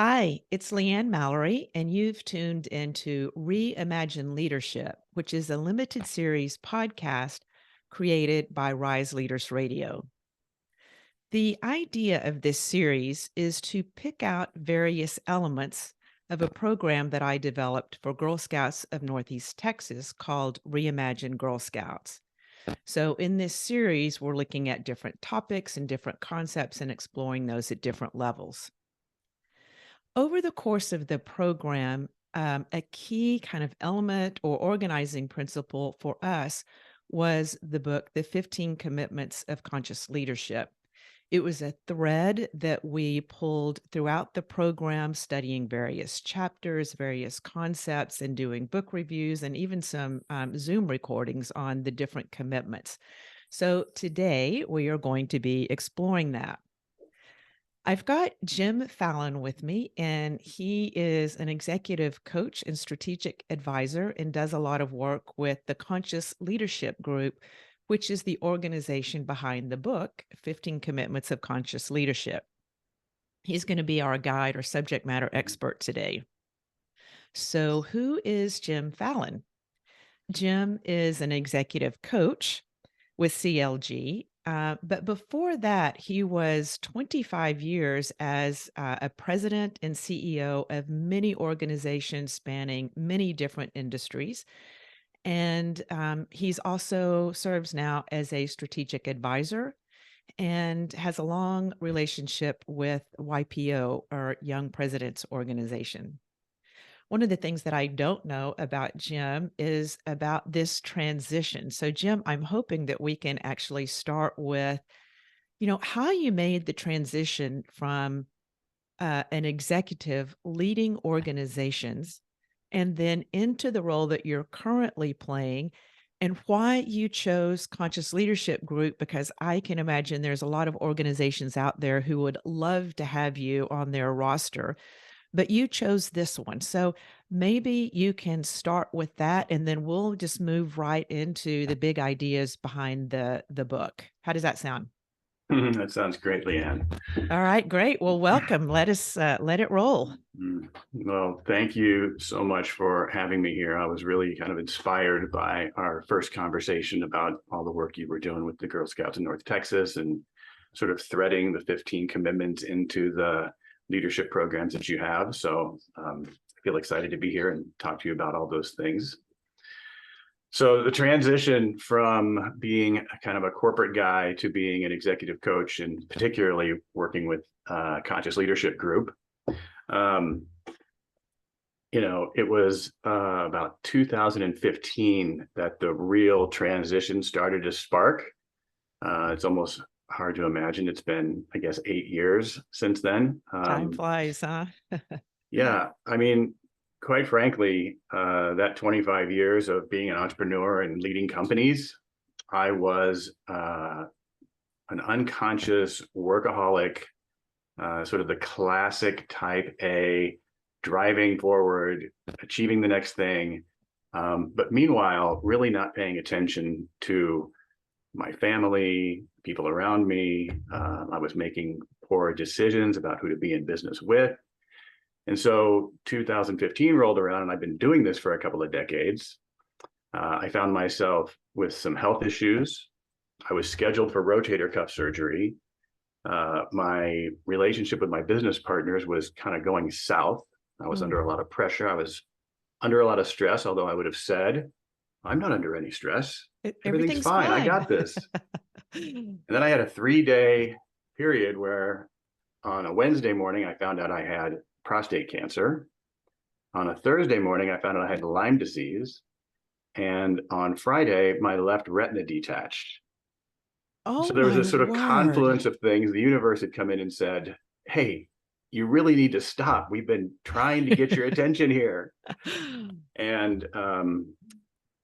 Hi, it's Leanne Mallory, and you've tuned into Reimagine Leadership, which is a limited series podcast created by Rise Leaders Radio. The idea of this series is to pick out various elements of a program that I developed for Girl Scouts of Northeast Texas called Reimagine Girl Scouts. So, in this series, we're looking at different topics and different concepts and exploring those at different levels. Over the course of the program, a key kind of element or organizing principle for us was the book, The 15 Commitments of Conscious Leadership. It was a thread that we pulled throughout the program, studying various chapters, various concepts, and doing book reviews, and even some Zoom recordings on the different commitments. So today we are going to be exploring that. I've got Jim Fallon with me, and he is an executive coach and strategic advisor and does a lot of work with the Conscious Leadership Group, which is the organization behind the book, 15 Commitments of Conscious Leadership. He's going to be our guide or subject matter expert today. So, who is Jim Fallon? Jim is an executive coach with CLG. But before that, he was 25 years as a president and CEO of many organizations spanning many different industries. And he's also serves now as a strategic advisor and has a long relationship with YPO, or Young Presidents Organization. One of the things that I don't know about Jim is about this transition. So, Jim, I'm hoping that we can actually start with, how you made the transition from an executive leading organizations and then into the role that you're currently playing, and why you chose Conscious Leadership Group, because I can imagine there's a lot of organizations out there who would love to have you on their roster, but you chose this one. So maybe you can start with that, and then we'll just move right into the big ideas behind the book. How does that sound? That sounds great, Leanne. All right, great. Well, welcome. Let us let it roll. Well, thank you so much for having me here. I was really kind of inspired by our first conversation about all the work you were doing with the Girl Scouts in North Texas and sort of threading the 15 commitments into the leadership programs that you have. So I feel excited to be here and talk to you about all those things. So the transition from being kind of a corporate guy to being an executive coach, and particularly working with Conscious Leadership Group, it was about 2015 that the real transition started to spark. It's almost hard to imagine. It's been, I guess, 8 years since then. Time flies, huh? Yeah, I mean, quite frankly, that 25 years of being an entrepreneur and leading companies, I was an unconscious workaholic, sort of the classic type A, driving forward, achieving the next thing. But meanwhile, really not paying attention to my family, people around me. I was making poor decisions about who to be in business with. And so 2015 rolled around, and I've been doing this for a couple of decades. I found myself with some health issues. I was scheduled for rotator cuff surgery. My relationship with my business partners was kind of going south. I was under a lot of pressure. I was under a lot of stress, although I would have said, I'm not under any stress. Everything's Everything's fine. I fine. got this. And then I had a 3-day period where on a Wednesday morning, I found out I had prostate cancer. On a Thursday morning, I found out I had Lyme disease. And on Friday, my left retina detached. So Oh there was my this sort of word. confluence of things. The universe had come in and said, hey, you really need to stop. We've been trying to get your attention here. And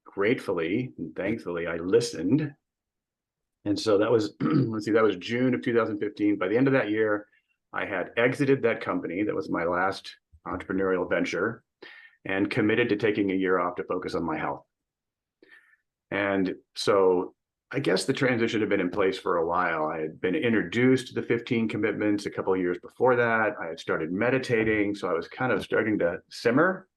gratefully and thankfully, I listened. And so that was, let's see, that was June of 2015. By the end of that year, I had exited that company. That was my last entrepreneurial venture, and committed to taking a year off to focus on my health. And so I guess the transition had been in place for a while. I had been introduced to the 15 commitments a couple of years before that. I had started meditating, so I was kind of starting to simmer.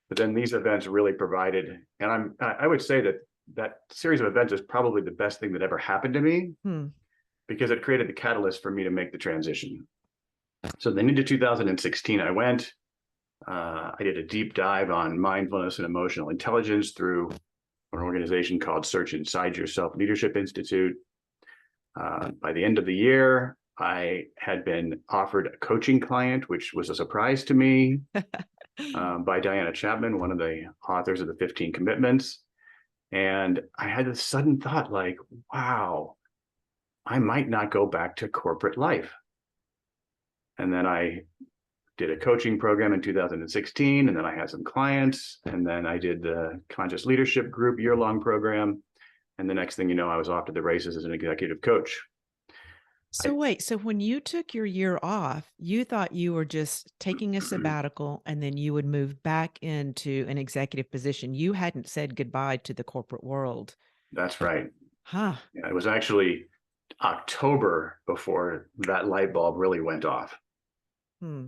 But then these events really provided, and I would say that that series of events is probably the best thing that ever happened to me Hmm. because it created the catalyst for me to make the transition. So then into 2016, I went. I did a deep dive on mindfulness and emotional intelligence through an organization called Search Inside Yourself Leadership Institute. By the end of the year, I had been offered a coaching client, which was a surprise to me, by Diana Chapman, one of the authors of the 15 Commitments. And I had this sudden thought like, wow, I might not go back to corporate life. And then I did a coaching program in 2016, and then I had some clients, and then I did the Conscious Leadership Group year-long program. And the next thing you know, I was off to the races as an executive coach. So wait, so when you took your year off, you thought you were just taking a I, sabbatical and then you would move back into an executive position. You hadn't said goodbye to the corporate world. that's right. Huh. Yeah, it was actually October before that light bulb really went off. Hmm.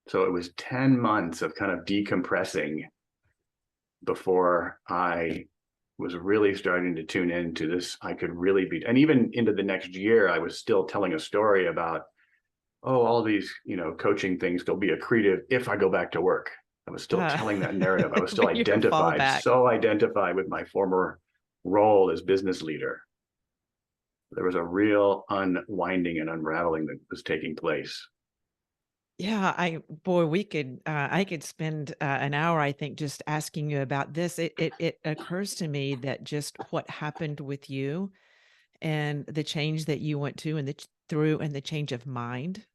So it was 10 months of kind of decompressing before I was really starting to tune into this. I could really be, and even into the next year, I was still telling a story about, oh, all these, coaching things will be accretive if I go back to work. I was still Uh, telling that narrative. I was still your identified, fallback. so identified with my former role as business leader. There was a real unwinding and unraveling that was taking place. Yeah, boy, I could spend an hour, I think, just asking you about this. It occurs to me that just what happened with you and the change that you went to and through and the change of mind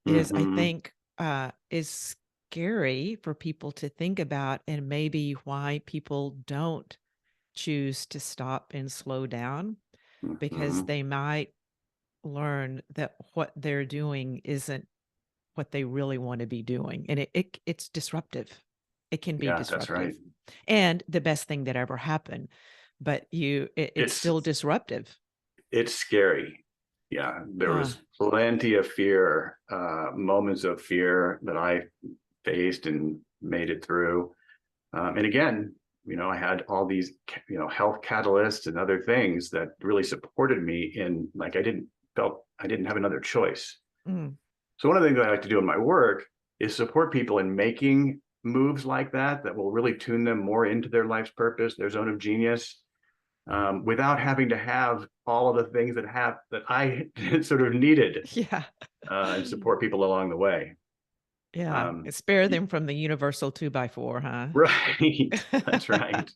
is, I Mm-hmm, think, is scary for people to think about, and maybe why people don't choose to stop and slow down because mm-hmm. they might learn that what they're doing isn't what they really want to be doing, and it's disruptive. It can be Yeah, that's right. disruptive, and the best thing that ever happened, but it's It's still disruptive. it's scary. Yeah, there Huh. was plenty of fear, moments of fear that I faced and made it through. And again, I had all these, health catalysts and other things that really supported me in like I didn't have another choice. Mm. So one of the things I like to do in my work is support people in making moves like that will really tune them more into their life's purpose, their zone of genius, without having to have all of the things that I sort of needed, Yeah. and support people along the way. Yeah, Um, spare them from the universal 2 by 4, huh? right, that's right.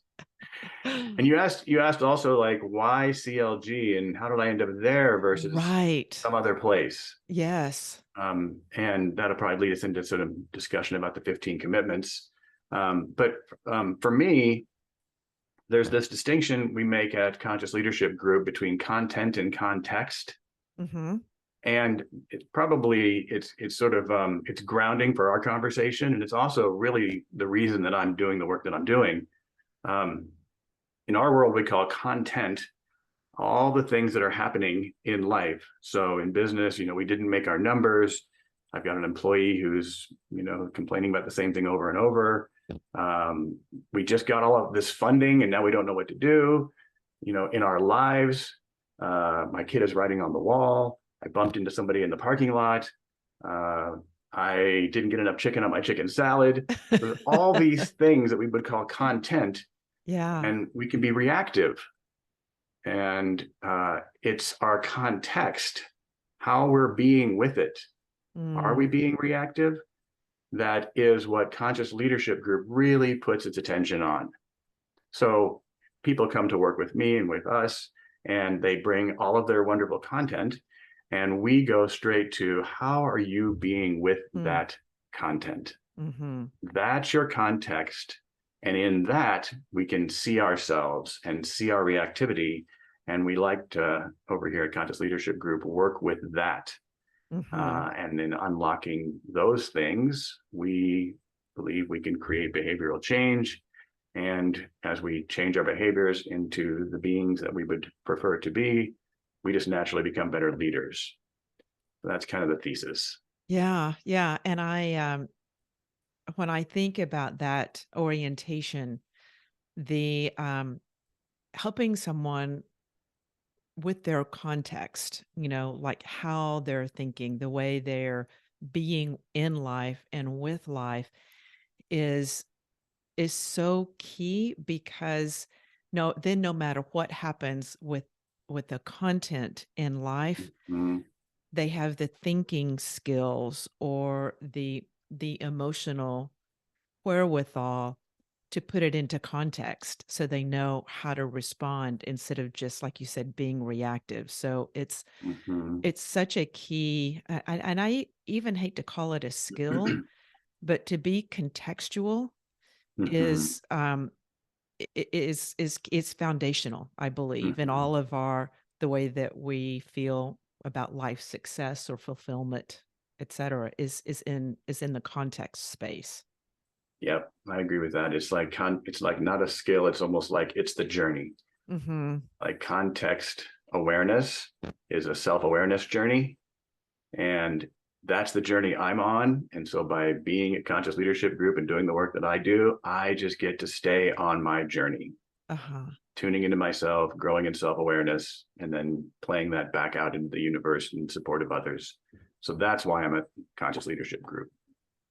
And you asked also like why CLG and how did I end up there versus Right. some other place? Yes. And that'll probably lead us into sort of discussion about the 15 commitments. But for me, there's this distinction we make at Conscious Leadership Group between content and context. Mhm. And it's sort of it's grounding for our conversation, and it's also really the reason that I'm doing the work that I'm doing. Um, in our world, we call content all the things that are happening in life. So in business, we didn't make our numbers. I've got an employee who's, complaining about the same thing over and over. We just got all of this funding and now we don't know what to do. In our lives, my kid is writing on the wall. I bumped into somebody in the parking lot. Uh, I didn't get enough chicken on my chicken salad. There's all these things that we would call content, Yeah. and we can be reactive. And it's our context, how we're being with it. Are we Mm. being reactive? That is what Conscious Leadership Group really puts its attention on. So people come to work with me and with us, and they bring all of their wonderful content, and we go straight to how are you being with Mm. that content? Mhm. That's your context. And in that, we can see ourselves and see our reactivity. And we like to, over here at Conscious Leadership Group, work with that. Mhm. And in unlocking those things, we believe we can create behavioral change And as we change our behaviors into the beings that we would prefer to be, we just naturally become better leaders. So that's kind of the thesis. Yeah, yeah, and when I think about that orientation, the, helping someone with their context, like how they're thinking, the way they're being in life and with life is is so key because no matter what happens with the content in life, Mhm. they have the thinking skills or the emotional wherewithal to put it into context so they know how to respond instead of just like you said being reactive. So Mhm. it's such a key, and I even hate to call it a skill, but to be contextual Mhm. is is foundational, I believe, in Mhm. all of our the way that we feel about life success or fulfillment, et cetera, is in the context space. Yep, I agree with that. It's like not a skill, it's almost like it's the journey. Mhm. Like context awareness is a self-awareness journey, and that's the journey I'm on. And so by being a conscious leadership group and doing the work that I do, I just get to stay on my journey, Uh-huh. tuning into myself, growing in self-awareness, and then playing that back out into the universe in support of others. So that's why I'm a conscious leadership group.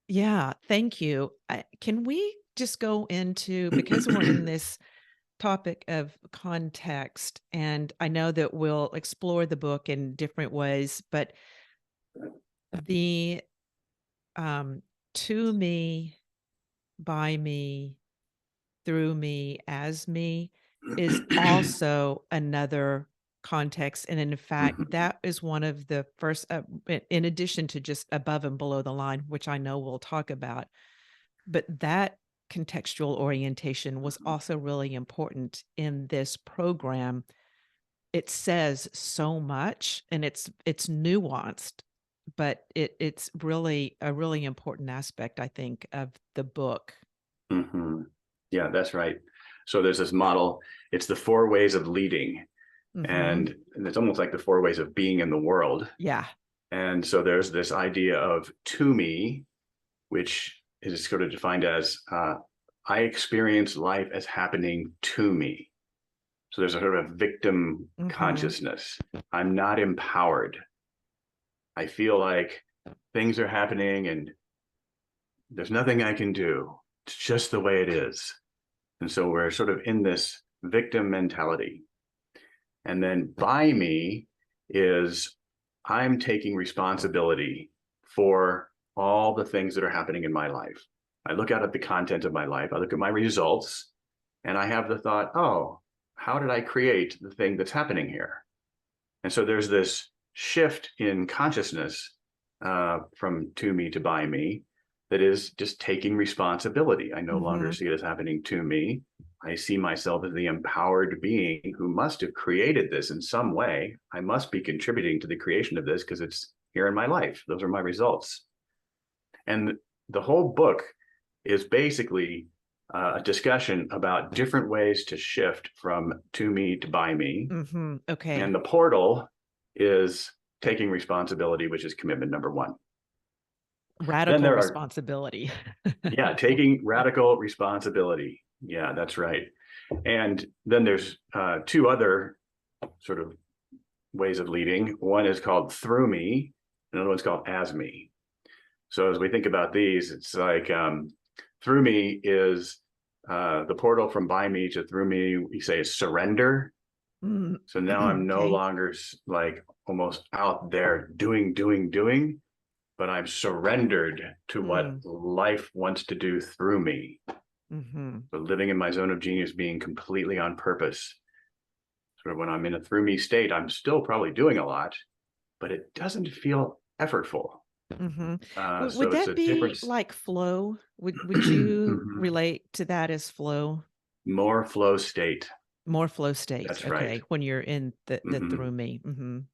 Yeah, thank you. Can we just go into, because we're in this topic of context, and I know that we'll explore the book in different ways, but the um, to me, by me, through me, as me is also another context. And in fact, Mhm. that is one of the first, in addition to just above and below the line, which I know we'll talk about. But that contextual orientation was also really important in this program. It says so much and it's nuanced, but it's really a really important aspect, I think, of the book. Mm-hmm. Yeah, that's right. So there's this model. It's the four ways of leading, Mhm. and it's almost like the four ways of being in the world. Yeah. And so there's this idea of to me, which is sort of defined as I experience life as happening to me. So there's a sort of victim Mhm. consciousness. I'm not empowered. I feel like things are happening and there's nothing I can do. It's just the way it is. And so we're sort of in this victim mentality. And then by me is I'm taking responsibility for all the things that are happening in my life. I look out at the content of my life, I look at my results, and I have the thought, oh, how did I create the thing that's happening here? And so there's this shift in consciousness from to me to by me that is just taking responsibility. I no longer Mhm. see it as happening to me. I see myself as the empowered being who must have created this in some way. I must be contributing to the creation of this because it's here in my life. Those are my results. And the whole book is basically a discussion about different ways to shift from to me to by me. Mhm. Okay. And the portal is taking responsibility, which is commitment number one. Then Radical there are, responsibility. yeah, taking radical responsibility. Yeah, that's right. And then there's two other sort of ways of leading. One is called through me, another one's called as me. So as we think about these, it's like through me is the portal from by me to through me, we say is surrender. Mm. So now I'm no Okay. longer like almost out there doing, but I'm surrendered to what Mm. life wants to do through me. Mhm. So living in my zone of genius, being completely on purpose. Sort of when I'm in a through me state, I'm still probably doing a lot, but it doesn't feel effortful. Mhm. Would So it's that a be difference. like flow? Would you relate to that as flow? More flow state. More flow state. That's right. Okay. When you're in the Mm-hmm. through me. Mhm.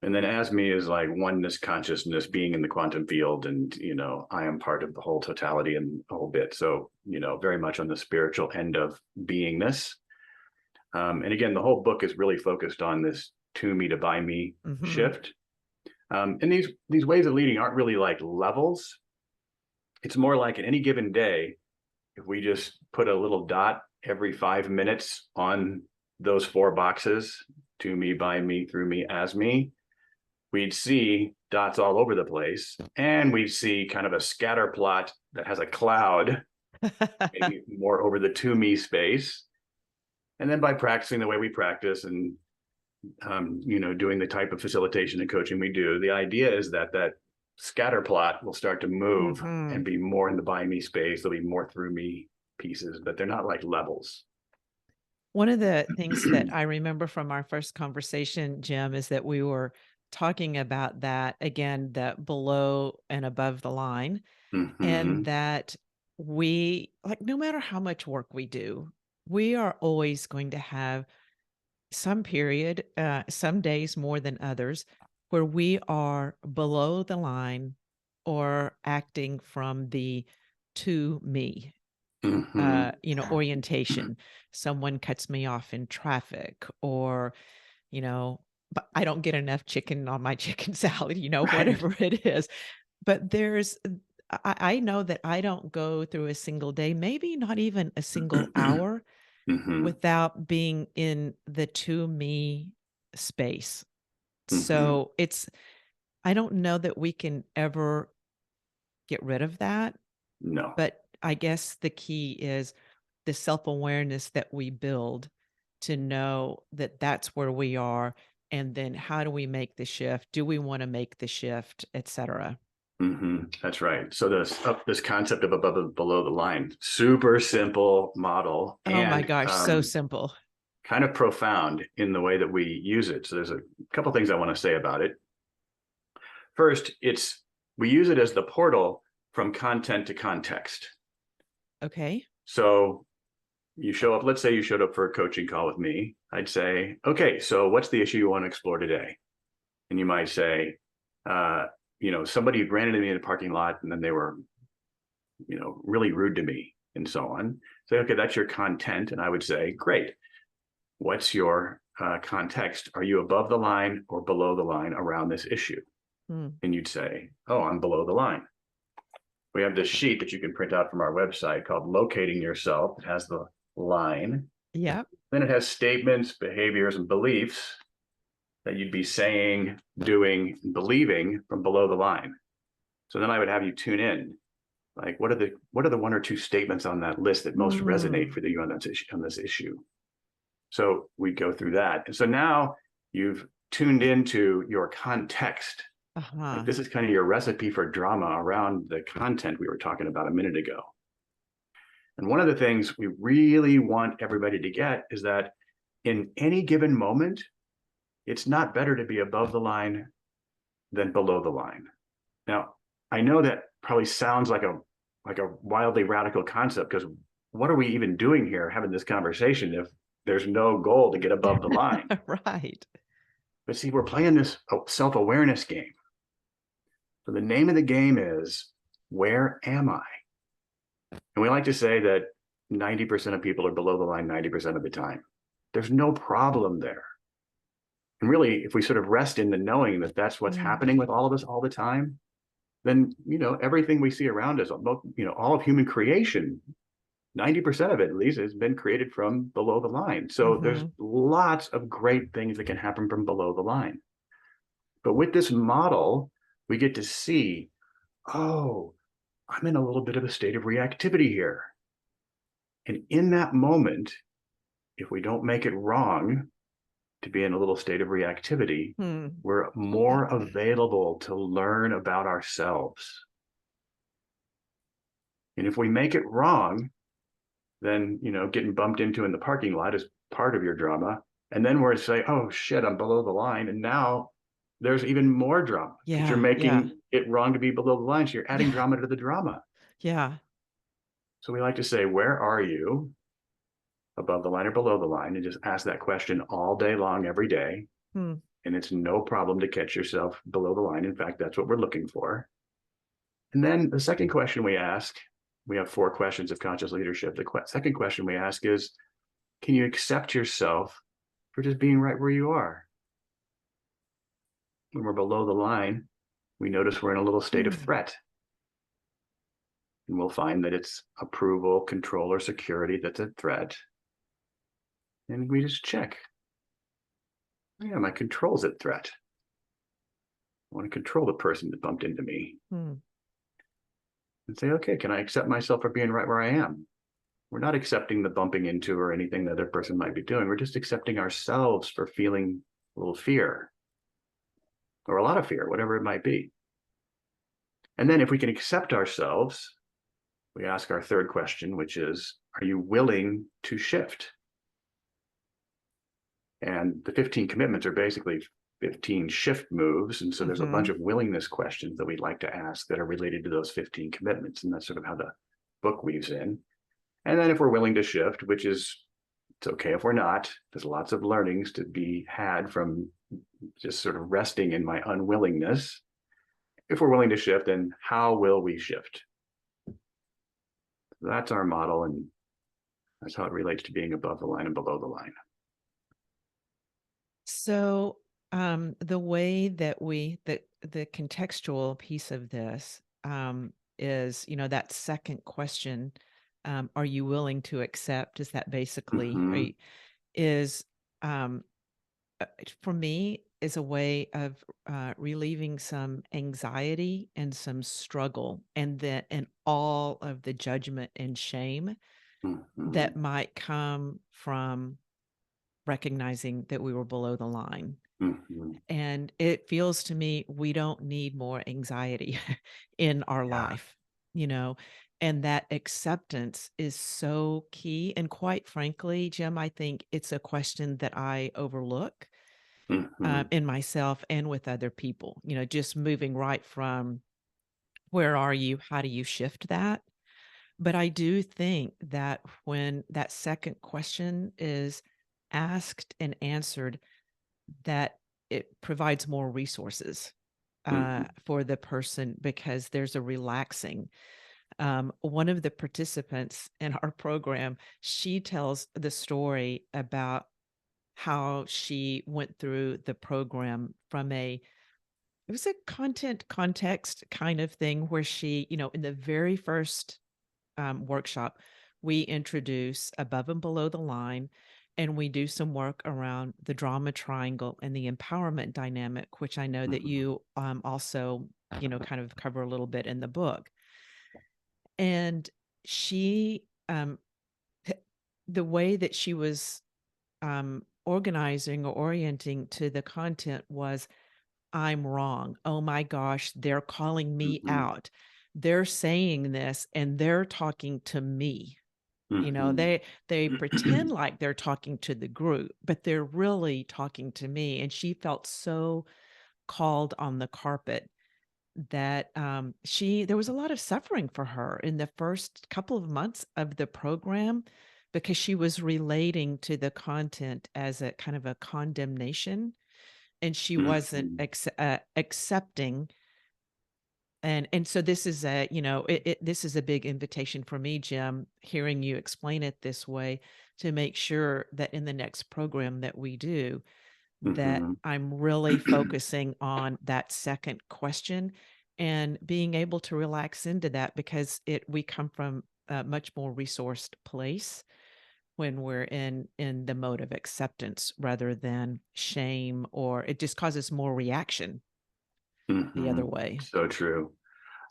And then as me is like oneness consciousness, being in the quantum field, and I am part of the whole totality and the whole bit. So very much on the spiritual end of beingness. And again, the whole book is really focused on this to me to by me Mm-hmm. shift. And these ways of leading aren't really like levels. It's more like in any given day, if we just put a little dot every 5 minutes on those 4 boxes, to me, by me, through me, as me, we'd see dots all over the place. And we'd see kind of a scatter plot that has a cloud, maybe more over the to me space. And then by practicing the way we practice and doing the type of facilitation and coaching we do, the idea is that scatter plot will start to move Mm-hmm. and be more in the by me space. There'll be more through me pieces, but they're not like levels. One of the things that I remember from our first conversation, Jim, is that we were talking about that again, the below and above the line, and Mm-hmm. that we like no matter how much work we do, we are always going to have some period, some days more than others, where we are below the line or acting from the to me Mm-hmm. orientation. Someone cuts me off in traffic or, but I don't get enough chicken on my chicken salad, Right. whatever it is. But I know that I don't go through a single day, maybe not even a single hour Mm-hmm. without being in the to me space. Mm-hmm. So I don't know that we can ever get rid of that. No. But I guess the key is the self-awareness that we build to know that that's where we are, and then how do we make the shift? Do we wanna make the shift, etcetera? Mm-hmm. That's right. So this concept of above and below the line, super simple model, Oh my and gosh, so simple. kind of profound in the way that we use it. So there's a couple things I want to say about it. First, we use it as the portal from content to context. Okay. So you show up, let's say you showed up for a coaching call with me. I'd say, okay, so what's the issue you want to explore today? And you might say, somebody ran into me in the parking lot and then they were, really rude to me and so on. Say, okay, that's your content. And I would say, great. What's your context? Are you above the line or below the line around this issue? Mm. And you'd say, oh, I'm below the line. We have this sheet that you can print out from our website called Locating Yourself. It has the line. Yep. Then it has statements, behaviors, and beliefs that you'd be saying, doing, and believing from below the line. So then I would have you tune in. Like, what are the 1 or 2 statements on that list that most resonate Mm. for you on this issue? So we go through that. And so now you've tuned into your context. Like Uh-huh. this is kind of your recipe for drama around the content we were talking about a minute ago. And one of the things we really want everybody to get is that in any given moment, it's not better to be above the line than below the line. Now, I know that probably sounds like a wildly radical concept, because what are we even doing here having this conversation if there's no goal to get above the line? Right. But see, we're playing this self-awareness game. So the name of the game is, where am I? And we like to say that 90% of people are below the line 90% of the time. There's no problem there. And really, if we sort of rest in the knowing that that's what's Mm. happening with all of us all the time, then, everything we see around us, all of human creation, 90% of it at least has been created from below the line. So there's Mhm. lots of great things that can happen from below the line. But with this model, we get to see, oh, I'm in a little bit of a state of reactivity here. And in that moment, if we don't make it wrong to be in a little state of reactivity, Hmm. we're more available to learn about ourselves. And if we make it wrong, then, getting bumped into in the parking lot is part of your drama. And then we're say, oh shit, I'm below the line. And now there's even more drama because you're Yeah, yeah, making it wrong to be below the line. So you're adding yeah, drama to the drama. yeah. So we like to say, where are you, above the line or below the line? And just ask that question all day long, every day. Hmm. and it's no problem to catch yourself below the line. In fact, that's what we're looking for. And then the second question we ask, we have 4 questions of conscious leadership. The second question we ask is, can you accept yourself for just being right where you are? When we're below the line, we notice we're in a little state of threat. And we'll find that it's approval, control, or security that's a threat. And we just check. Yeah, my control's at threat. I want to control the person that bumped into me. Mm. And say, okay, can I accept myself for being right where I am? We're not accepting the bumping into or anything the other person might be doing. We're just accepting ourselves for feeling a little fear or a lot of fear, whatever it might be. And then if we can accept ourselves, we ask our third question, which is, are you willing to shift? And the 15 commitments are basically 15 shift moves. And so there's a bunch of willingness questions that we'd like to ask that are related to those 15 commitments. And that's sort of how the book weaves in. And then if we're willing to shift, which is, it's okay if we're not, there's lots of learnings to be had from just sort of resting in my unwillingness. If we're willing to shift, then how will we shift? That's our model, and that's how it relates to being above the line and below the line. So the way that the contextual piece of this is, that second question, are you willing to accept? Is that basically is for me is a way of relieving some anxiety and some struggle, and all of the judgment and shame that might come from recognizing that we were below the line. And it feels to me we don't need more anxiety in our life, and that acceptance is so key. And quite frankly, Jim, I think it's a question that I overlook in myself and with other people, just moving right from where are you? How do you shift that? But I do think that when that second question is asked and answered, that it provides more resources for the person, because there's a relaxing. One of the participants in our program, she tells the story about how she went through the program from it was a content context kind of thing where she, in the very first workshop, we introduce above and below the line, and we do some work around the drama triangle and the empowerment dynamic, which I know that you also, kind of cover a little bit in the book. And she, the way that she was organizing or orienting to the content was, I'm wrong. Oh my gosh, they're calling me out. They're saying this and they're talking to me. They pretend like they're talking to the group, but they're really talking to me. And she felt so called on the carpet that there was a lot of suffering for her in the first couple of months of the program, because she was relating to the content as a kind of a condemnation, and she wasn't accepting. And so this is this is a big invitation for me, Jim, hearing you explain it this way, to make sure that in the next program that we do, that I'm really focusing on that second question and being able to relax into that, because we come from a much more resourced place when we're in the mode of acceptance rather than shame, or it just causes more reaction the other way. So true.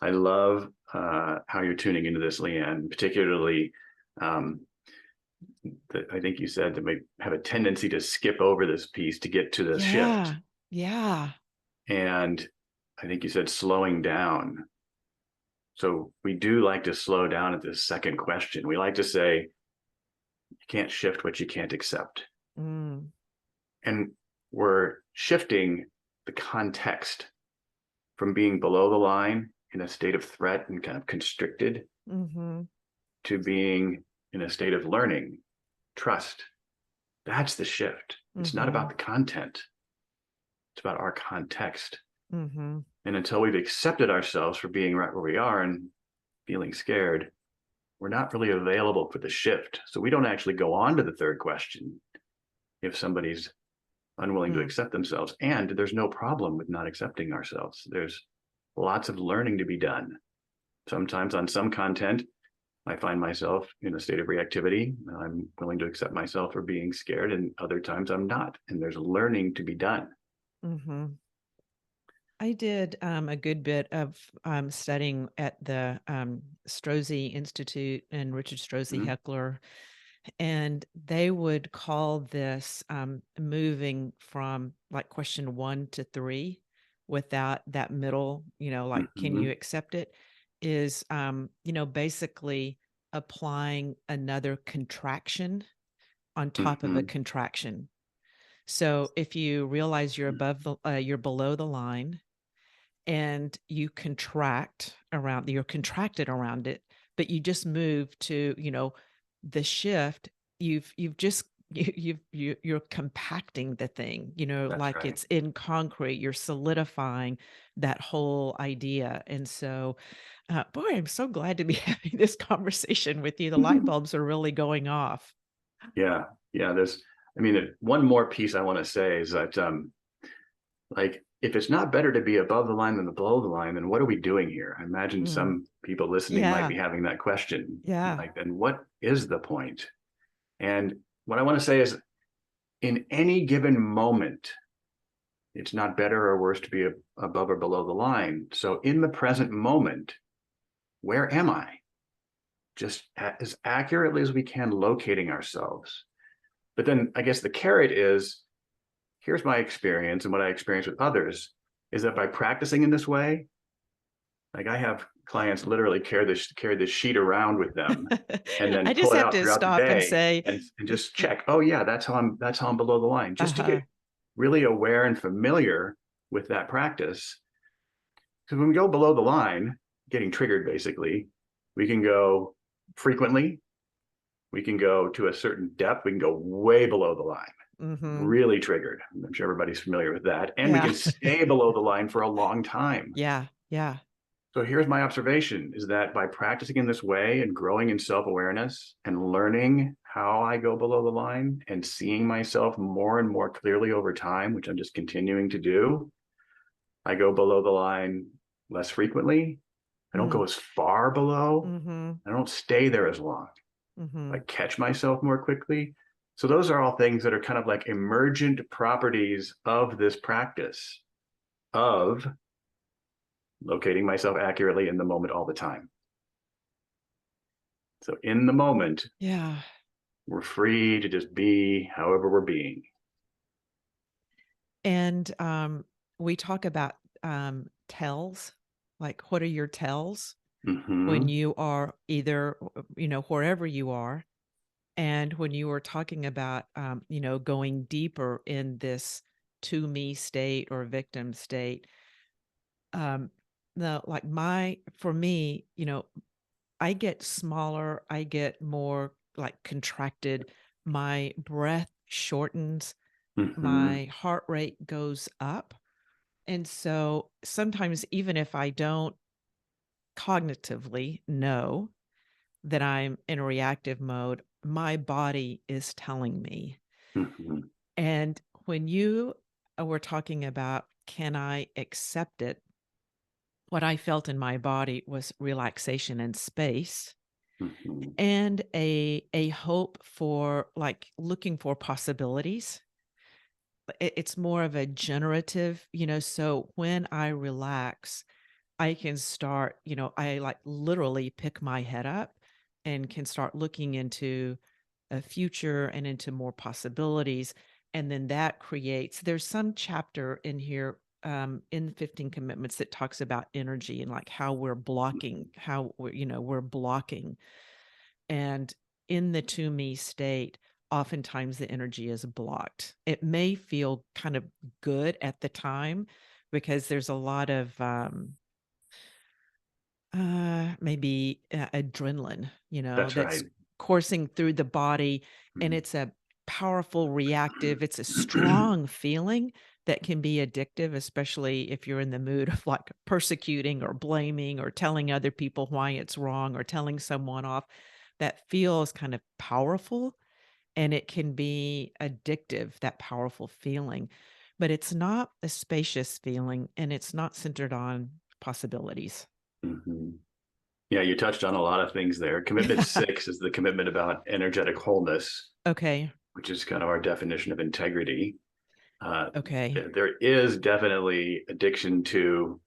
I love how you're tuning into this, Leanne, particularly I think you said that we have a tendency to skip over this piece to get to the shift. Yeah. And I think you said slowing down. So we do like to slow down at this second question. We like to say, you can't shift what you can't accept. And we're shifting the context from being below the line in a state of threat and kind of constricted to being in a state of learning, trust. That's the shift. It's not about the content. It's about our context. Mm-hmm. And until we've accepted ourselves for being right where we are and feeling scared, we're not really available for the shift. So we don't actually go on to the third question if somebody's unwilling to Mm. accept themselves. And there's no problem with not accepting ourselves. There's lots of learning to be done. Sometimes on some content, I find myself in a state of reactivity. I'm willing to accept myself for being scared, and other times I'm not. And there's learning to be done. Mm-hmm. I did a good bit of studying at the Strozzi Institute and Richard Strozzi Mhm. Heckler, and they would call this moving from like question 1 to 3 without that middle, like, can you Mhm. accept it? Is, basically applying another contraction on top of a Mhm. contraction. So if you realize you're below the line, and you're contracted around it, but you just move to, the shift, you've just you're compacting the thing, That's like right. it's in concrete, you're solidifying that whole idea. And so, boy, I'm so glad to be having this conversation with you. The light bulbs are really going off. Yeah. Yeah. I mean, one more piece I want to say is that, like, if it's not better to be above the line than below the line, then what are we doing here? I imagine Mm, some people listening might yeah, be having that question. yeah. Like, then what is the point? And what I want to say is, in any given moment, it's not better or worse to be above or below the line. So, in the present moment, where am I? Just as accurately as we can, locating ourselves. But then I guess the carrot is, here's my experience and what I experience with others is that by practicing in this way, like I have clients literally carry this sheet around with them and then I pull just it have out to throughout the stop and day say, and just check, oh yeah, that's how I'm below the line, just to uh-huh. get really aware and familiar with that practice. Because when we go below the line, getting triggered basically, we can go frequently, we can go to a certain depth, we can go way below the line, Mhm. really triggered. I'm sure everybody's familiar with that. And we Yeah. can stay below the line for a long time. Yeah, yeah. So here's my observation is that by practicing in this way and growing in self-awareness and learning how I go below the line and seeing myself more and more clearly over time, which I'm just continuing to do, I go below the line less frequently. I don't go Mm. as far below. Mhm, I don't stay there as long. I mhm. catch myself more quickly. So those are all things that are kind of like emergent properties of this practice of locating myself accurately in the moment all the time. So in the moment, Yeah, we're free to just be however we're being. and, we talk about, tells, like, what are your tells when Mm-hmm. you are either, wherever you are, and when you were talking about, going deeper in this to me state or victim state, um, no, like, for me, I get smaller, I get more, like, contracted, my breath shortens, Mm-hmm. my heart rate goes up, and so, sometimes even if I don't cognitively know that I'm in a reactive mode, my body is telling me. Mm-hmm. And when you were talking about, "Can I accept it?" What I felt in my body was relaxation and space. Mm-hmm. And a hope for, like, looking for possibilities. It's more of a generative, so when I relax, I can start, I, like, literally pick my head up and can start looking into a future and into more possibilities, and then that creates there's some chapter in here, in the 15 commitments that talks about energy and, like, how we're blocking, we're blocking. And in the to me state, oftentimes the energy is blocked. It may feel kind of good at the time because there's a lot of maybe adrenaline, That's that's right. coursing through the body, and Mhm. it's a powerful reactive. It's a strong feeling, that can be addictive, especially if you're in the mood of like persecuting or blaming or telling other people why it's wrong or telling someone off. That feels kind of powerful and it can be addictive, that powerful feeling. But it's not a spacious feeling and it's not centered on possibilities. Mhm. Yeah, you touched on a lot of things there. Commitment six is the commitment about energetic wholeness, Okay. which is kind of our definition of integrity. Uh, Okay. there is definitely addiction to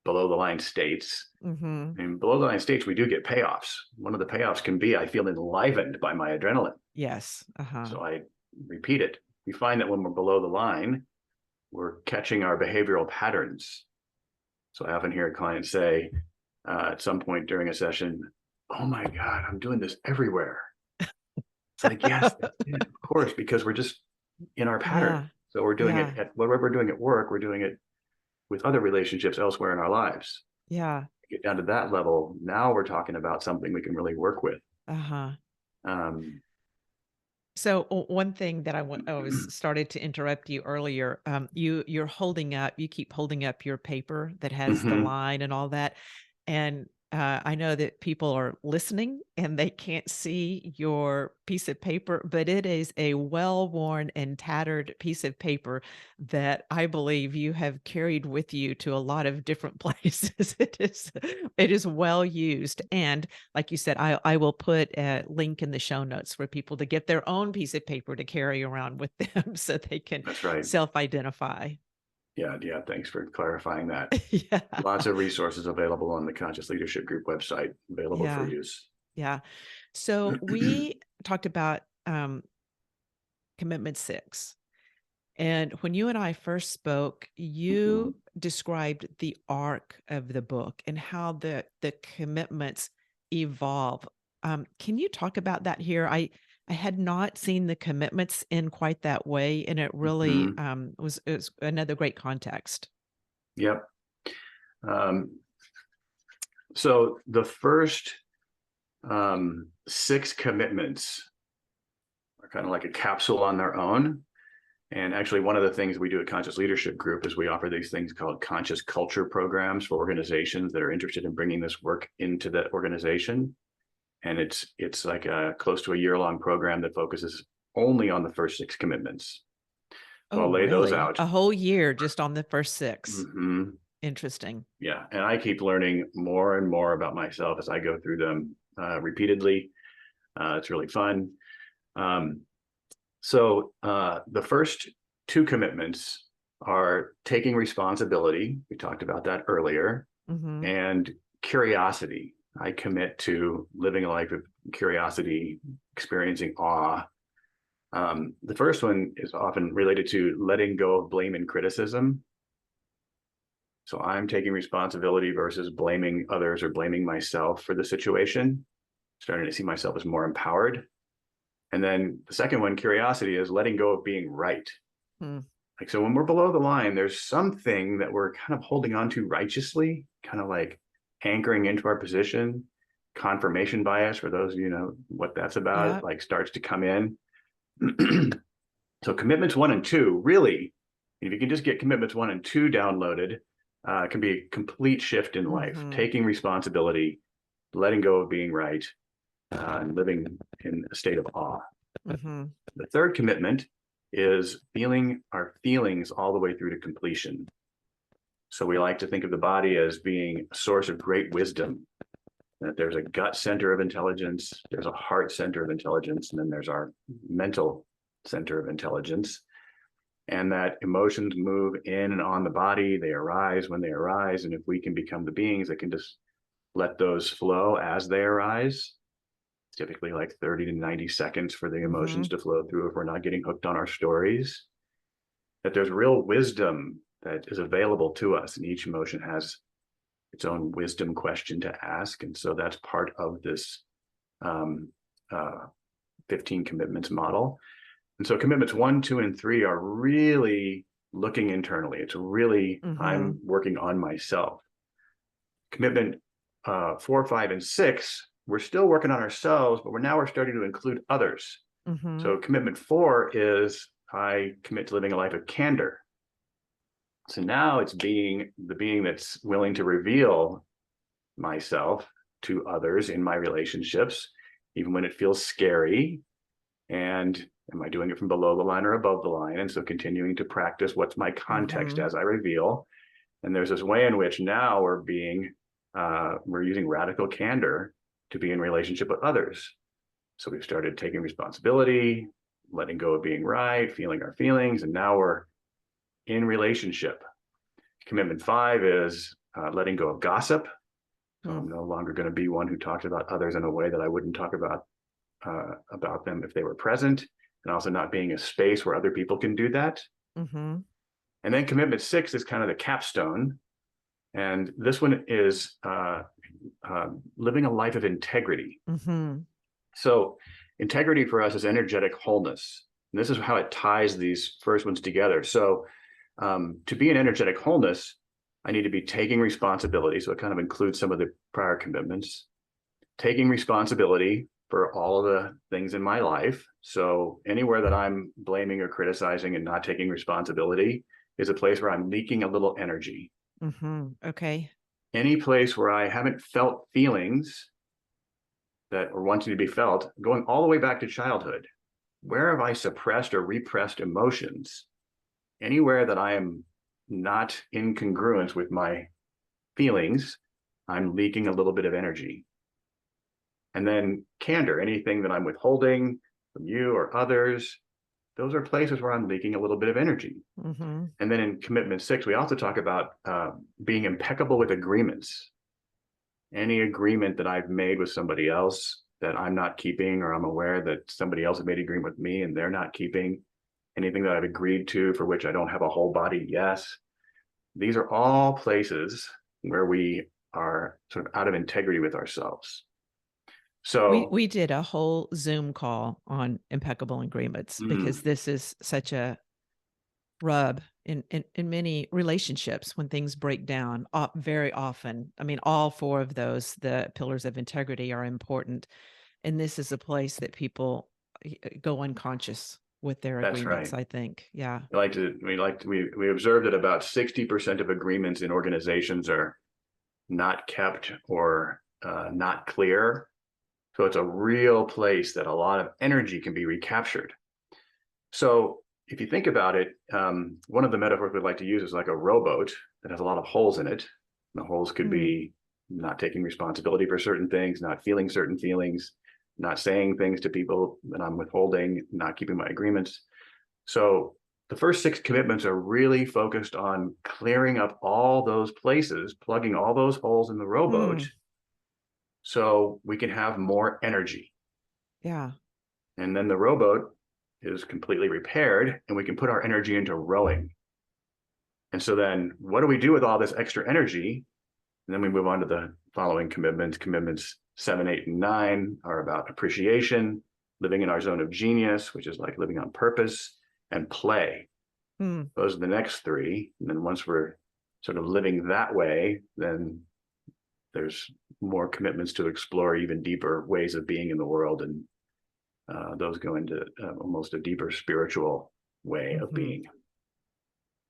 below the line states. Mhm. I mean, below the line states, we do get payoffs. One of the payoffs can be I feel enlivened by my adrenaline. Yes. Uh-huh. So I repeat it. We find that when we're below the line, we're catching our behavioral patterns. So I often hear clients say at some point during a session, "Oh my God, I'm doing this everywhere." It's like, yes, that's it, of course, because we're just in our pattern. Yeah. So we're doing it Yeah. at whatever we're doing at work, we're doing it with other relationships elsewhere in our lives. Yeah. Get down to that level. Now we're talking about something we can really work with. Uh-huh. Um, So one thing that I was started to interrupt you earlier. You're holding up. You keep holding up your paper that has the mhm. line and all that, and I know that people are listening and they can't see your piece of paper, but it is a well worn and tattered piece of paper that I believe you have carried with you to a lot of different places. It is well used, and like you said, I will put a link in the show notes for people to get their own piece of paper to carry around with them so they can That's right. self-identify. Yeah, yeah. Thanks for clarifying that. Yeah, Lots of resources available on the Conscious Leadership Group website, available for yeah, use. yeah. So we talked about commitment 6. And when you and I first spoke, Mhm. you described the arc of the book and how the commitments evolve. Can you talk about that here? I had not seen the commitments in quite that way, and it really Mhm. was it was another great context. Yep. Um, so the first six commitments are kind of like a capsule on their own. And actually, one of the things we do at Conscious Leadership Group is we offer these things called conscious culture programs for organizations that are interested in bringing this work into that organization. And it's like a close to a year-long program that focuses only on the first six commitments. So Oh, I'll lay those really? out. A whole year just on the first 6. Mhm. Interesting. Yeah, and I keep learning more and more about myself as I go through them repeatedly. It's really fun. Um, so the first two commitments are taking responsibility. We talked about that earlier, Mhm. and curiosity. I commit to living a life of curiosity, experiencing awe. The first one is often related to letting go of blame and criticism. So I'm taking responsibility versus blaming others or blaming myself for the situation, starting to see myself as more empowered. And then the second one, curiosity, is letting go of being right. Hmm. Like, so when we're below the line, there's something that we're kind of holding on to righteously, kind of like anchoring into our position. Confirmation bias, for those of you know what that's about, Yeah. like starts to come in. So commitments one and two, really, if you can just get commitments one and two downloaded, it can be a complete shift in life. Mhm. Taking responsibility, letting go of being right, and living in a state of awe. Mhm. The third commitment is feeling our feelings all the way through to completion. So we like to think of the body as being a source of great wisdom. That there's a gut center of intelligence, there's a heart center of intelligence, and then there's our mental center of intelligence. And that emotions move in and on the body, they arise when they arise. And if we can become the beings that can just let those flow as they arise, typically like 30 to 90 seconds for the emotions Mhm. to flow through if we're not getting hooked on our stories, that there's real wisdom that is available to us, and each emotion has its own wisdom question to ask. And so that's part of this um, uh, 15 commitments model. And so commitments one, two, and three are really looking internally. It's really, I'm Mhm. working on myself. Commitment four, five, and six, we're still working on ourselves, but we're starting to include others. Mhm. So commitment four is I commit to living a life of candor. So now it's being the being that's willing to reveal myself to others in my relationships, even when it feels scary. And am I doing it from below the line or above the line? And so continuing to practice what's my context Mhm. as I reveal. And there's this way in which now we're using radical candor to be in relationship with others. So we've started taking responsibility, letting go of being right, feeling our feelings, and now we're in relationship. Commitment 5 is letting go of gossip. So Mm. I'm no longer going to be one who talks about others in a way that I wouldn't talk about them if they were present, and also not being a space where other people can do that. Mhm. And then commitment 6 is kind of the capstone, and this one is living a life of integrity. Mhm. So integrity for us is energetic wholeness. And this is how it ties these first ones together. So to be in energetic wholeness, I need to be taking responsibility. So it kind of includes some of the prior commitments, taking responsibility for all of the things in my life. So anywhere that I'm blaming or criticizing and not taking responsibility is a place where I'm leaking a little energy. Mhm. Okay. Any place where I haven't felt feelings that are wanting to be felt, going all the way back to childhood, where have I suppressed or repressed emotions? Anywhere that I am not in congruence with my feelings, I'm leaking a little bit of energy. And then candor, anything that I'm withholding from you or others, those are places where I'm leaking a little bit of energy. Mhm. And then in commitment 6, we also talk about being impeccable with agreements. Any agreement that I've made with somebody else that I'm not keeping, or I'm aware that somebody else has made an agreement with me and they're not keeping, anything that I've agreed to for which I don't have a whole body yes. These are all places where we are sort of out of integrity with ourselves. We So, we did a whole Zoom call on impeccable agreements because this is such a rub in many relationships when things break down very often. I mean, all four of those, the pillars of integrity, are important. And this is a place that people go unconscious with their that's agreements, right. I think. Yeah. We observed that about 60% of agreements in organizations are not kept or not clear. So it's a real place that a lot of energy can be recaptured. So if you think about it, one of the metaphors we'd like to use is like a rowboat that has a lot of holes in it. The holes could Mm. be not taking responsibility for certain things, not feeling certain feelings, not saying things to people that I'm withholding, not keeping my agreements. So the first 6 commitments are really focused on clearing up all those places, plugging all those holes in the rowboat Mm. so we can have more energy. Yeah. And then the rowboat is completely repaired and we can put our energy into rowing. And so then what do we do with all this extra energy? And then we move on to the following commitments. Commitments 7, 8, and 9 are about appreciation, living in our zone of genius, which is like living on purpose, and play. Mm. Those are the next 3. And then once we're sort of living that way, then there's more commitments to explore even deeper ways of being in the world. And those go into almost a deeper spiritual way of Mhm. being.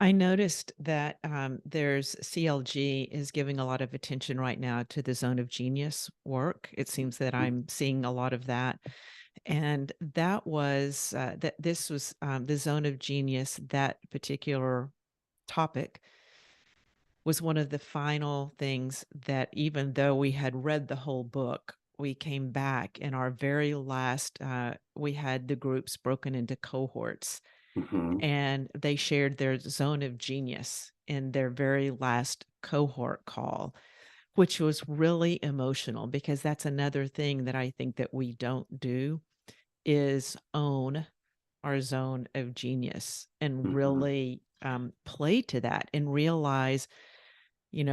I noticed that there's CLG is giving a lot of attention right now to the zone of genius work. It seems that I'm seeing a lot of that. And that was that this was the zone of genius, that particular topic was one of the final things that, even though we had read the whole book, we came back in our very last, we had the groups broken into cohorts, Mm-hmm. and they shared their zone of genius in their very last cohort call, which was really emotional because that's another thing that I think that we don't do is own our zone of genius and Mm-hmm. really play to that and realize, we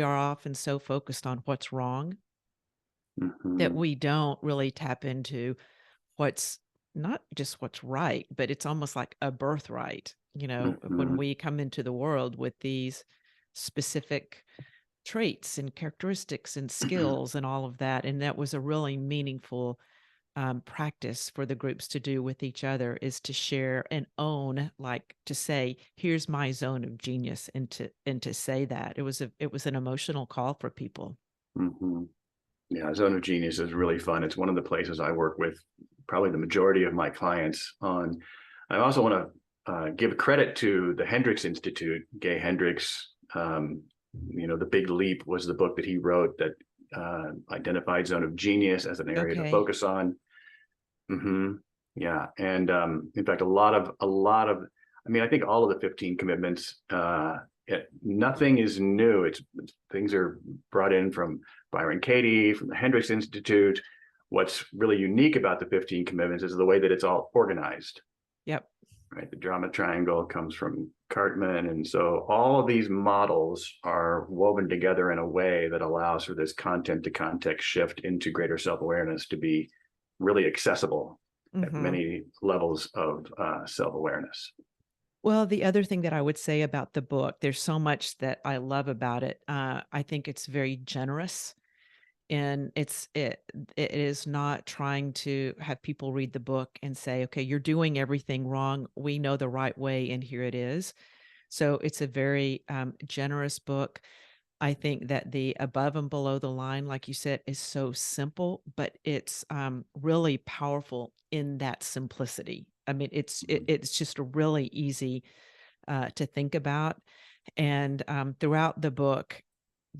are often so focused on what's wrong that Mm-hmm. we don't really tap into what's not just what's right, but it's almost like a birthright, when Mm-hmm. we come into the world with these specific traits and characteristics and skills and all of that. And that was a really meaningful practice for the groups to do with each other is to share and own, like to say, "Here's my zone of genius," and to say that it was an emotional call for people. Hmm. Yeah, Zone of Genius is really fun. It's one of the places I work with probably the majority of my clients on. I also want to give credit to the Hendricks Institute. Gay Hendricks, The Big Leap was the book that he wrote that identified Zone of Genius as an area to Okay. focus on. Hmm. Yeah, and in fact, I mean, I think all of the 15 commitments, nothing is new. Things are brought in from Byron Katie, from the Hendricks Institute. What's really unique about the 15 commitments is the way that it's all organized, Yep. right? The drama triangle comes from Cartman. And so all of these models are woven together in a way that allows for this content to context shift into greater self-awareness to be really accessible at Mhm. many levels of self-awareness. Well, the other thing that I would say about the book, there's so much that I love about it. I think it's very generous, and it is not trying to have people read the book and say, "Okay, you're doing everything wrong. We know the right way, and here it is." So it's a very generous book. I think that the above and below the line, like you said, is so simple, but it's really powerful in that simplicity. I mean, it's just really easy to think about. And throughout the book,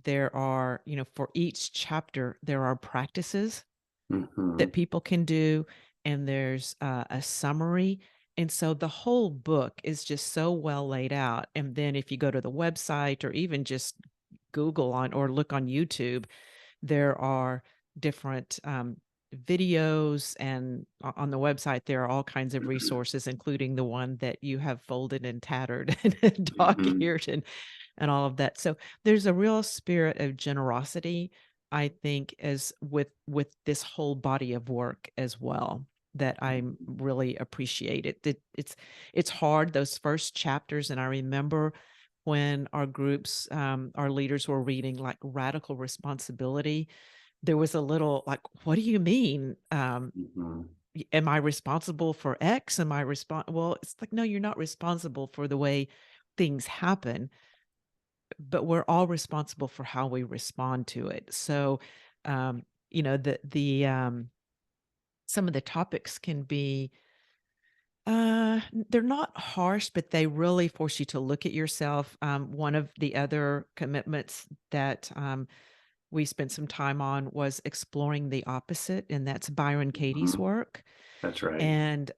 there are, for each chapter, there are practices Mm-hmm. that people can do, and there's a summary. And so the whole book is just so well laid out. And then if you go to the website or even just Google on or look on YouTube, there are different videos, and on the website there are all kinds of resources, including the one that you have folded and tattered and Mm-hmm. dog-eared and all of that. So there's a real spirit of generosity, I think, as with this whole body of work as well, that I really appreciate it. It's hard, those first chapters, and I remember when our groups, our leaders were reading like radical responsibility, there was a little like, "What do you mean? Mm-hmm. Am I responsible for X? Am I Well, it's like, no, you're not responsible for the way things happen, but we're all responsible for how we respond to it." So, some of the topics can be, they're not harsh, but they really force you to look at yourself. One of the other commitments that we spent some time on was exploring the opposite, and that's Byron Katie's Mm-hmm. work. That's right. And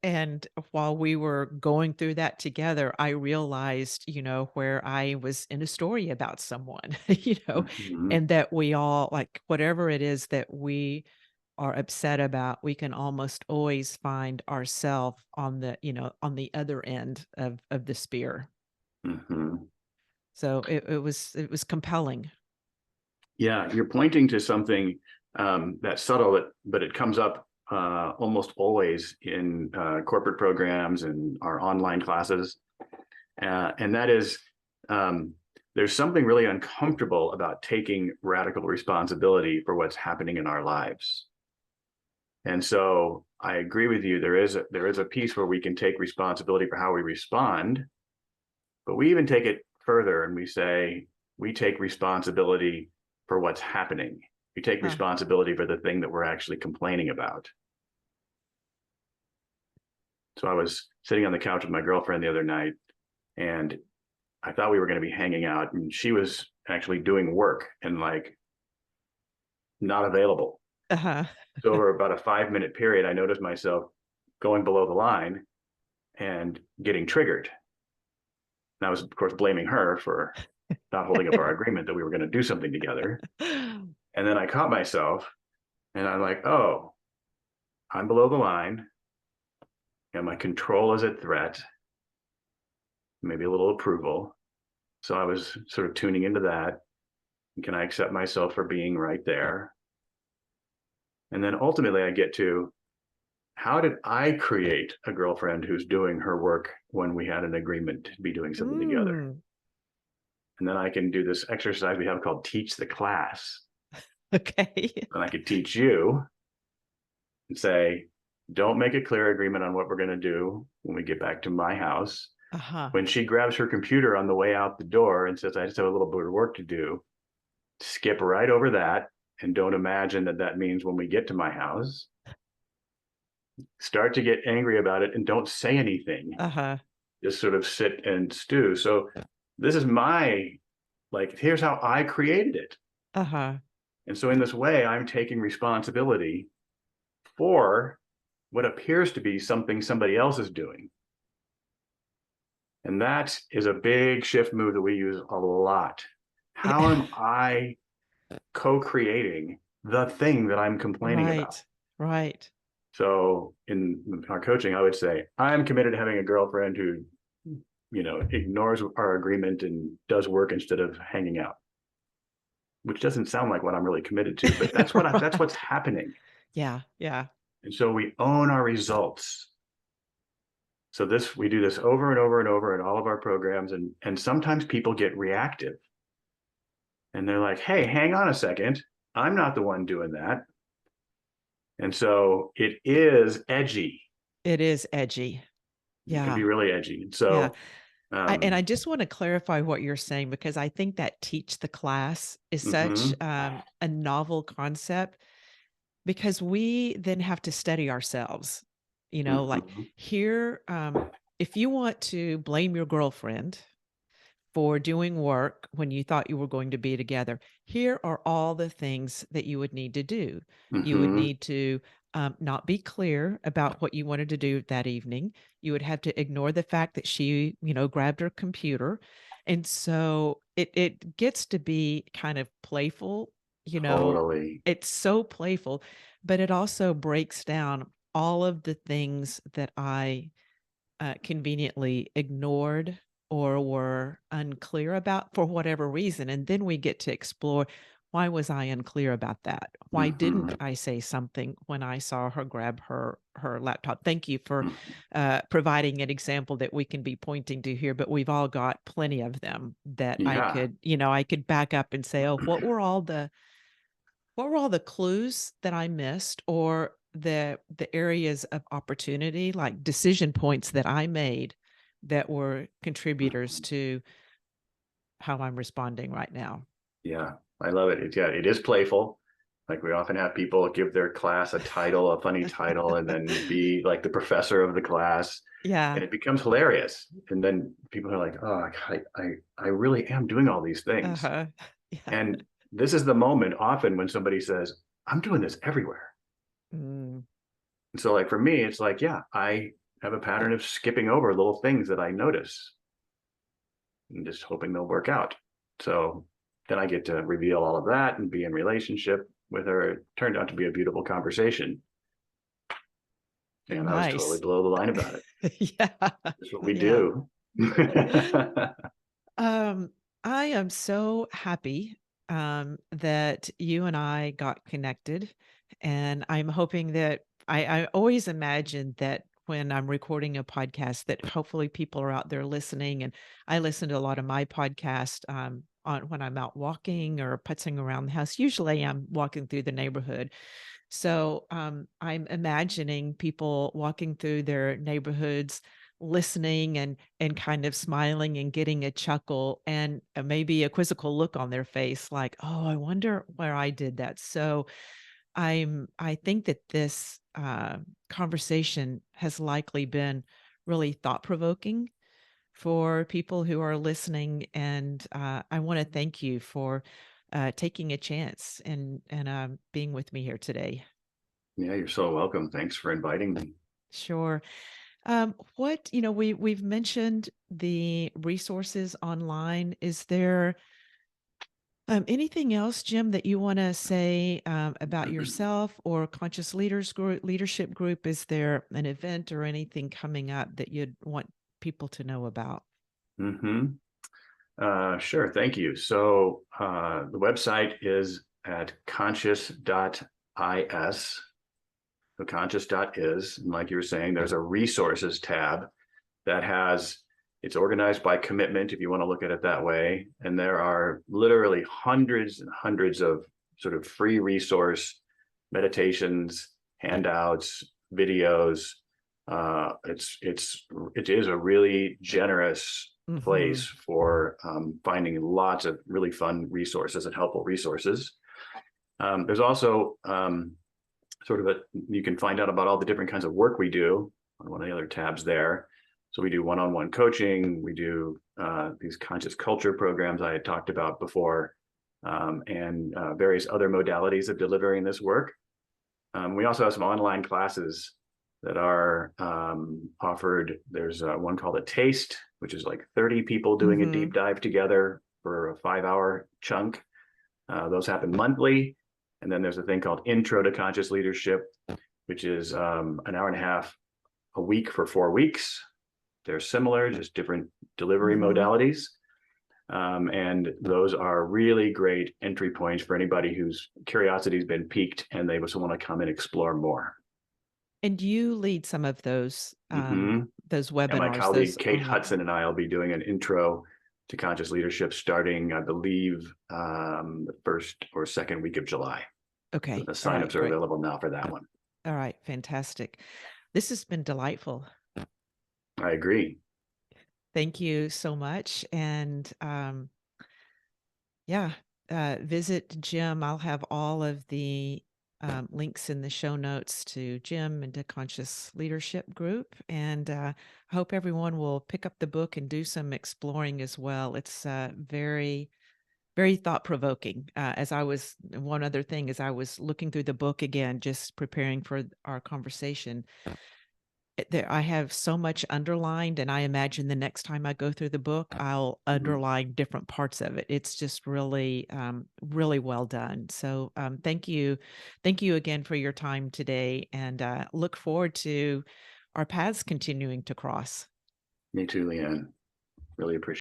and while we were going through that together, I realized, where I was in a story about someone, Mm-hmm. and that we all, like, whatever it is that we are upset about, we can almost always find ourselves on on the other end of the spear. Mm-hmm. So it was compelling. Yeah, you're pointing to something that's subtle, but it comes up almost always in corporate programs and our online classes. And that is, um, there's something really uncomfortable about taking radical responsibility for what's happening in our lives. And so I agree with you. There is a piece where we can take responsibility for how we respond, but we even take it further and we say we take responsibility for what's happening. We take Huh. responsibility for the thing that we're actually complaining about. So I was sitting on the couch with my girlfriend the other night, and I thought we were going to be hanging out, and she was actually doing work and like not available. Uh-huh. So over about a 5 minute period, I noticed myself going below the line and getting triggered. And I was, of course, blaming her for not holding up our agreement that we were going to do something together. And then I caught myself and I'm like, oh, I'm below the line and my control is at threat, maybe a little approval. So I was sort of tuning into that. Can I accept myself for being right there? And then ultimately, I get to how did I create a girlfriend who's doing her work when we had an agreement to be doing something together? Mm, And then I can do this exercise we have called teach the class. okay. And I could teach you and say, don't make a clear agreement on what we're going to do when we get back to my house. Uh-huh. When she grabs her computer on the way out the door and says, I just have a little bit of work to do, skip right over that and don't imagine that that means when we get to my house. Start to get angry about it and don't say anything. Uh-huh. Just sort of sit and stew. So this is my, like, here's how I created it. Uh-huh. And so in this way, I'm taking responsibility for what appears to be something somebody else is doing. And that is a big shift move that we use a lot. How am I co-creating the thing that I'm complaining about? Right. Right. So in our coaching, I would say, I'm committed to having a girlfriend who, ignores our agreement and does work instead of hanging out, which doesn't sound like what I'm really committed to, but that's that's what's happening. Yeah. Yeah. And so we own our results. So we do this over and over and over in all of our programs. And sometimes people get reactive and they're like, hey, hang on a second. I'm not the one doing that. And so it is edgy. It is edgy. It can Yeah. be really edgy. And Yeah. so, I just want to clarify what you're saying, because I think that teach the class is such mhm, a novel concept, because we then have to study ourselves. Like mhm, here, if you want to blame your girlfriend for doing work when you thought you were going to be together, here are all the things that you would need to do. You would mhm, need to not be clear about what you wanted to do that evening. You would have to ignore the fact that she, grabbed her computer. And so it gets to be kind of playful, totally. it's so playful, but it also breaks down all of the things that I conveniently ignored or were unclear about for whatever reason. And then we get to explore, why was I unclear about that? Why didn't Mhm, I say something when I saw her grab her laptop? Thank you for mhm. providing an example that we can be pointing to here, but we've all got plenty of them that Yeah. I could back up and say, oh, what were all the clues that I missed, or the areas of opportunity, like decision points that I made that were contributors Mhm. to how I'm responding right now? Yeah. I love it. It is playful. Like we often have people give their class a title, a funny title, and then be like the professor of the class. Yeah. And it becomes hilarious. And then people are like, oh, I really am doing all these things. Uh-huh. Yeah. And this is the moment often when somebody says, I'm doing this everywhere. Mm, And so, like, for me, it's like, yeah, I have a pattern of skipping over little things that I notice and just hoping they'll work out. So then I get to reveal all of that and be in relationship with her. It turned out to be a beautiful conversation. And I was totally nice. below the line about it. Yeah. That's what we Yeah. do. Um, I am so happy that you and I got connected, and I'm hoping that I always imagine that when I'm recording a podcast, that hopefully people are out there listening. And I listen to a lot of my podcast on when I'm out walking or putzing around the house. Usually, I'm walking through the neighborhood, so I'm imagining people walking through their neighborhoods, listening and kind of smiling and getting a chuckle and maybe a quizzical look on their face, like, "Oh, I wonder where I did that." So I think that this conversation has likely been really thought provoking for people who are listening, and I want to thank you for taking a chance and being with me here today. Yeah, you're so welcome. Thanks for inviting me. Sure. We've mentioned the resources online. Is there anything else, Jim, that you want to say about yourself or Conscious Leadership Group? Is there an event or anything coming up that you'd want people to know about? Mm-hmm. Sure. Thank you. So the website is at conscious.is. So conscious.is. And like you were saying, there's a resources tab that it's organized by commitment, if you want to look at it that way. And there are literally hundreds and hundreds of sort of free resource meditations, handouts, videos. It is a really generous place Mhm. for finding lots of really fun resources and helpful resources. There's also you can find out about all the different kinds of work we do on one of the other tabs there. So we do one-on-one coaching. We do these conscious culture programs I had talked about before, and various other modalities of delivering this work. We also have some online classes that are offered. There's one called a taste, which is like 30 people doing a deep Mhm. dive together for a 5-hour chunk. Those happen monthly. And then there's a thing called Intro to Conscious Leadership, which is an hour and a half a week for 4 weeks. They're similar, just different delivery Mhm. modalities. And those are really great entry points for anybody whose curiosity has been piqued and they just want to come and explore more. And you lead some of Mm-hmm. those And my webinars, colleague those Kate online. Hudson and I will be doing an intro to conscious leadership starting, I believe, the first or second week of July. So Okay. the All right. signups are Great. available now for that one. All right. Fantastic. This has been delightful. I agree. Thank you so much. And yeah, visit Jim. I'll have all of the links in the show notes to Jim and to Conscious Leadership Group. And I hope everyone will pick up the book and do some exploring as well. It's very, very thought provoking. One other thing, as I was looking through the book again, just preparing for our conversation, I have so much underlined, and I imagine the next time I go through the book, I'll Mhm. underline different parts of it. It's just really, really well done. So, thank you again for your time today, and look forward to our paths continuing to cross. Me too, Leanne. Really appreciate